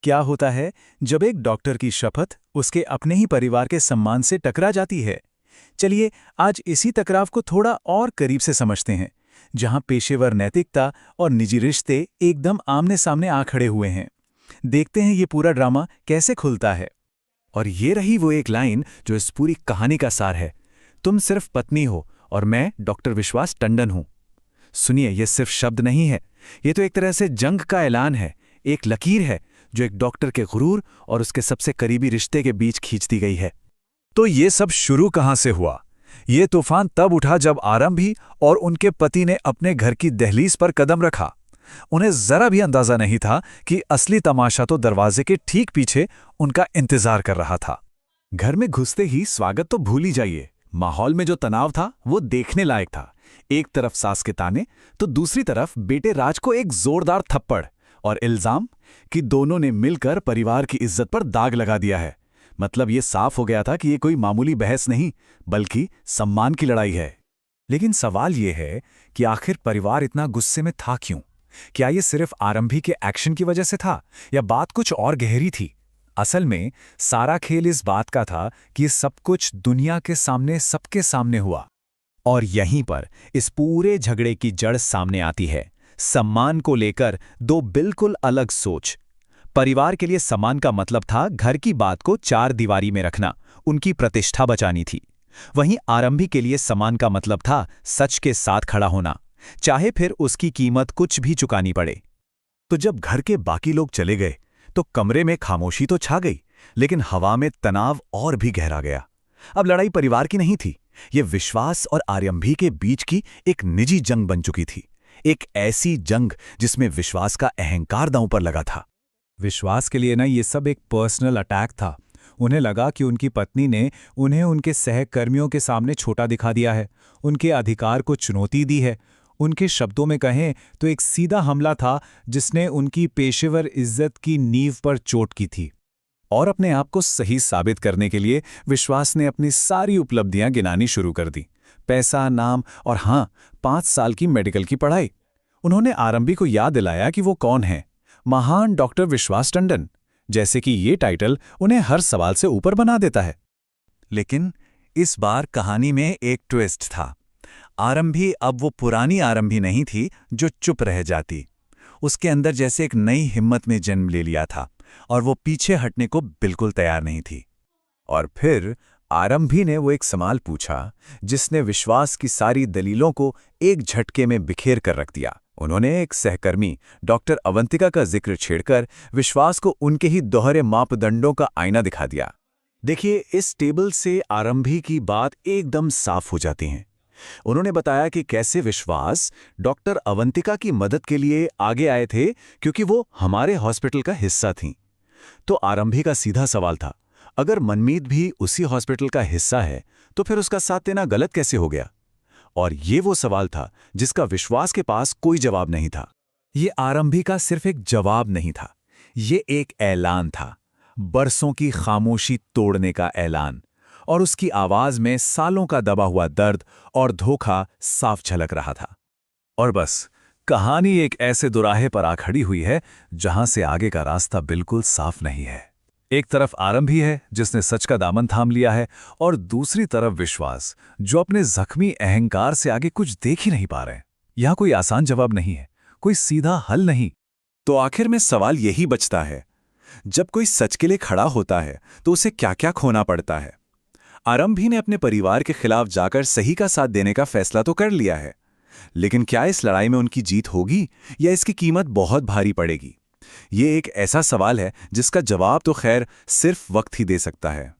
क्या होता है जब एक डॉक्टर की शपथ उसके अपने ही परिवार के सम्मान से टकरा जाती है? चलिए आज इसी टकराव को थोड़ा और करीब से समझते हैं, जहां पेशेवर नैतिकता और निजी रिश्ते एकदम आमने सामने आ खड़े हुए हैं। देखते हैं ये पूरा ड्रामा कैसे खुलता है। और ये रही वो एक लाइन जो इस पूरी कहानी का सार है। तुम सिर्फ पत्नी हो और मैं डॉक्टर विश्वास टंडन हूं। सुनिए, ये सिर्फ शब्द नहीं है, ये तो एक तरह से जंग का ऐलान है, एक लकीर है जो एक डॉक्टर के गुरूर और उसके सबसे करीबी रिश्ते के बीच खींचती गई है। तो ये सब शुरू कहां से हुआ? ये तूफान तब उठा जब आरंभी और उनके पति ने अपने घर की दहलीज पर कदम रखा। उन्हें जरा भी अंदाजा नहीं था कि असली तमाशा तो दरवाजे के ठीक पीछे उनका इंतजार कर रहा था। घर में घुसते ही स्वागत तो भूल ही जाइए, माहौल में जो तनाव था वो देखने लायक था। एक तरफ सास के ताने तो दूसरी तरफ बेटे राज को एक जोरदार थप्पड़ और इल्जाम कि दोनों ने मिलकर परिवार की इज्जत पर दाग लगा दिया है। मतलब ये साफ हो गया था कि ये कोई मामूली बहस नहीं बल्कि सम्मान की लड़ाई है। लेकिन सवाल ये है कि आखिर परिवार इतना गुस्से में था क्यों? क्या ये सिर्फ आरंभी के एक्शन की वजह से था या बात कुछ और गहरी थी? असल में सारा खेल इस बात का था कि ये सब कुछ दुनिया के सामने सबके सामने हुआ। और यहीं पर इस पूरे झगड़े की जड़ सामने आती है। सम्मान को लेकर दो बिल्कुल अलग सोच। परिवार के लिए सम्मान का मतलब था घर की बात को चार दीवारी में रखना, उनकी प्रतिष्ठा बचानी थी। वहीं आरंभी के लिए सम्मान का मतलब था सच के साथ खड़ा होना, चाहे फिर उसकी कीमत कुछ भी चुकानी पड़े। तो जब घर के बाकी लोग चले गए तो कमरे में खामोशी तो छा गई, लेकिन हवा में तनाव और भी गहरा गया। अब लड़ाई परिवार की नहीं थी, ये विश्वास और आरंभी के बीच की एक निजी जंग बन चुकी थी। एक ऐसी जंग जिसमें विश्वास का अहंकार दांव पर लगा था। विश्वास के लिए ये सब एक पर्सनल अटैक था। उन्हें लगा कि उनकी पत्नी ने उन्हें उनके सहकर्मियों के सामने छोटा दिखा दिया है, उनके अधिकार को चुनौती दी है। उनके शब्दों में कहें तो एक सीधा हमला था जिसने उनकी पेशेवर इज्जत की नींव पर चोट की थी। और अपने आप को सही साबित करने के लिए विश्वास ने अपनी सारी उपलब्धियां गिनानी शुरू कर दी। पैसा, नाम और हाँ, 5 साल की मेडिकल की पढ़ाई। उन्होंने आरंभी को याद दिलाया कि वो कौन है, महान डॉक्टर विश्वास टंडन, जैसे कि ये टाइटल उन्हें हर सवाल से ऊपर बना देता है। लेकिन इस बार कहानी में एक ट्विस्ट था। आरंभी अब वो पुरानी आरंभी नहीं थी जो चुप रह जाती। उसके अंदर जैसे एक नई हिम्मत ने जन्म ले लिया था और वो पीछे हटने को बिल्कुल तैयार नहीं थी। और फिर आरंभी ने वो एक सवाल पूछा जिसने विश्वास की सारी दलीलों को एक झटके में बिखेर कर रख दिया। उन्होंने एक सहकर्मी डॉक्टर अवंतिका का जिक्र छेड़कर विश्वास को उनके ही दोहरे मापदंडों का आईना दिखा दिया। देखिए, इस टेबल से आरंभी की बात एकदम साफ हो जाती है। उन्होंने बताया कि कैसे विश्वास डॉक्टर अवंतिका की मदद के लिए आगे आए थे क्योंकि वो हमारे हॉस्पिटल का हिस्सा थीं। तो आरंभी का सीधा सवाल था, अगर मनमीत भी उसी हॉस्पिटल का हिस्सा है तो फिर उसका साथ देना गलत कैसे हो गया? और ये वो सवाल था जिसका विश्वास के पास कोई जवाब नहीं था। ये आरंभी का सिर्फ एक जवाब नहीं था, ये एक ऐलान था, बरसों की खामोशी तोड़ने का ऐलान। और उसकी आवाज में सालों का दबा हुआ दर्द और धोखा साफ झलक रहा था। और बस कहानी एक ऐसे दुराहे पर आ खड़ी हुई है जहां से आगे का रास्ता बिल्कुल साफ नहीं है। एक तरफ आरंभी है जिसने सच का दामन थाम लिया है और दूसरी तरफ विश्वास जो अपने जख्मी अहंकार से आगे कुछ देख ही नहीं पा रहे। यहां कोई आसान जवाब नहीं है, कोई सीधा हल नहीं। तो आखिर में सवाल यही बचता है, जब कोई सच के लिए खड़ा होता है तो उसे क्या क्या खोना पड़ता है? आरंभी ने अपने परिवार के खिलाफ जाकर सही का साथ देने का फैसला तो कर लिया है, लेकिन क्या इस लड़ाई में उनकी जीत होगी या इसकी कीमत बहुत भारी पड़ेगी? ये एक ऐसा सवाल है जिसका जवाब तो खैर सिर्फ वक्त ही दे सकता है।